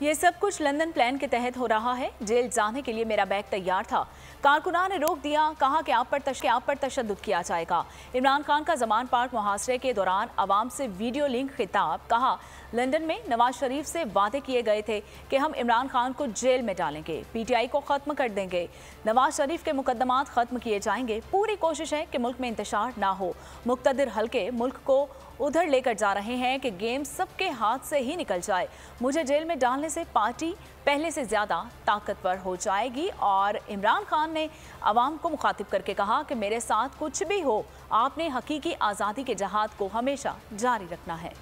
ये सब कुछ लंदन प्लान के तहत हो रहा है। जेल जाने के लिए मेरा बैग तैयार था। कारकुनान ने रोक दिया, कहा कि आप पर तशद्दुद किया जाएगा। इमरान खान का जमान पार्क मुहासरे के दौरान अवाम से वीडियो लिंक खिताब। कहा लंदन में नवाज शरीफ से वादे किए गए थे कि हम इमरान खान को जेल में डालेंगे, पीटीआई को खत्म कर देंगे, नवाज शरीफ के मुकदमात खत्म किए जाएंगे। पूरी कोशिश है कि मुल्क में इंतशार ना हो। मुक्तदिर हल्के मुल्क को उधर लेकर जा रहे हैं कि गेम सबके हाथ से ही निकल जाए। मुझे जेल में डालने से पार्टी पहले से ज्यादा ताकतवर हो जाएगी। और इमरान खान ने अवाम को मुखातिब करके कहा कि मेरे साथ कुछ भी हो, आपने हकीकी आज़ादी के जहाद को हमेशा जारी रखना है।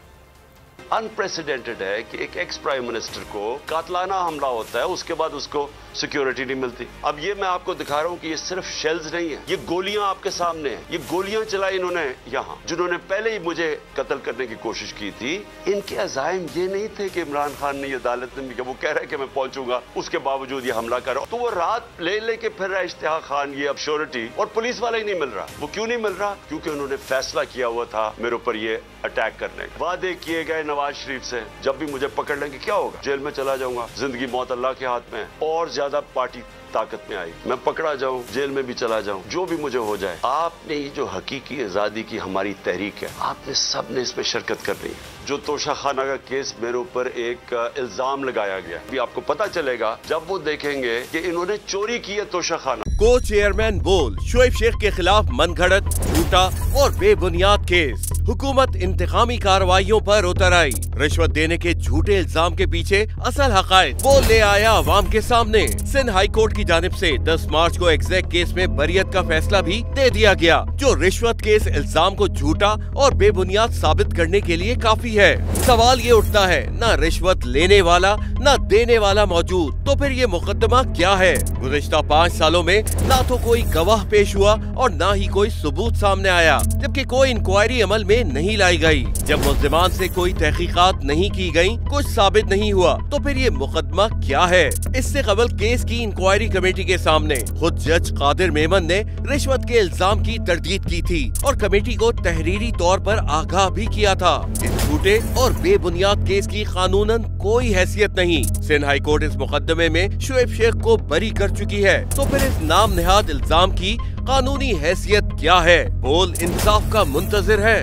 अनप्रेसिडेंटेड है कि एक एक्स प्राइम मिनिस्टर को कातलाना हमला होता है, उसके बाद उसको सिक्योरिटी नहीं मिलती। अब ये मैं आपको दिखा रहा हूं कि ये सिर्फ शेल्स नहीं है, ये गोलियां आपके सामने हैं। ये गोलियां चलाई इन्होंने यहां, जिन्होंने पहले ही मुझे कत्ल करने की कोशिश की थी। इनके अज़ाइम ये नहीं थे कि इमरान खान ने ये अदालत में वो कह रहा है कि मैं पहुंचूंगा, उसके बावजूद ये हमला कर रहा। तो वो रात ले के फिर रहा इश्तिहाक खान ये अब श्योरिटी, और पुलिस वाला ही नहीं मिल रहा। वो क्यों नहीं मिल रहा? क्योंकि उन्होंने फैसला किया हुआ था मेरे ऊपर ये अटैक करने का। वादे किए गए नवाज शरीफ से, जब भी मुझे पकड़ लेंगे क्या होगा? जेल में चला जाऊंगा। जिंदगी मौत अल्लाह के हाथ में है। और ज्यादा पार्टी ताकत में आई, मैं पकड़ा जाऊं, जेल में भी चला जाऊं, जो भी मुझे हो जाए। आपने ये जो हकीकी आजादी की हमारी तहरीक है, आपने सब ने इसमें शिरकत करनी है। जो तोशाखाना का केस मेरे ऊपर एक इल्जाम लगाया गया, भी आपको पता चलेगा जब वो देखेंगे कि इन्होंने चोरी की है तोशाखाना। को चेयरमैन बोल शोएब शेख के खिलाफ मनगढ़ंत, झूठा और बेबुनियाद केस। हुकूमत इंतकामी कार्रवाइयों पर उतर आई। रिश्वत देने के झूठे इल्जाम के पीछे असल हकायक वो ले आया अवाम के सामने। सिंध हाई कोर्ट की जानिब से 10 मार्च को एग्जैक्ट केस में बरियत का फैसला भी दे दिया गया, जो रिश्वत केस इल्जाम को झूठा और बेबुनियाद साबित करने के लिए काफी है। सवाल ये उठता है, न रिश्वत लेने वाला न देने वाला मौजूद, तो फिर ये मुकदमा क्या है? गुज़िश्ता 5 सालों में ना तो कोई गवाह पेश हुआ और ना ही कोई सबूत सामने आया, जबकि कोई इंक्वायरी अमल में नहीं लाई गई। जब मुल्जिमान से कोई तहकीकात नहीं की गई, कुछ साबित नहीं हुआ, तो फिर ये मुकदमा क्या है? इससे कबल केस की इंक्वायरी कमेटी के सामने खुद जज कादिर मेमन ने रिश्वत के इल्जाम की तरदीद की थी और कमेटी को तहरीरी तौर पर आगाह भी किया था। इस झूठे और बेबुनियाद केस की कानूनन कोई हैसियत नहीं। सिंध हाई कोर्ट इस मुकदमे में शोएब शेख को बरी कर चुकी है, तो फिर इस नाम नेहाद इल्जाम की कानूनी हैसियत क्या है? बोल इंसाफ का मुंतजिर है।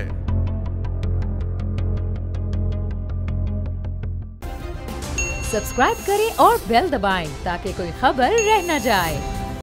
सब्सक्राइब करें और बेल दबाएं ताकि कोई खबर रह न जाए।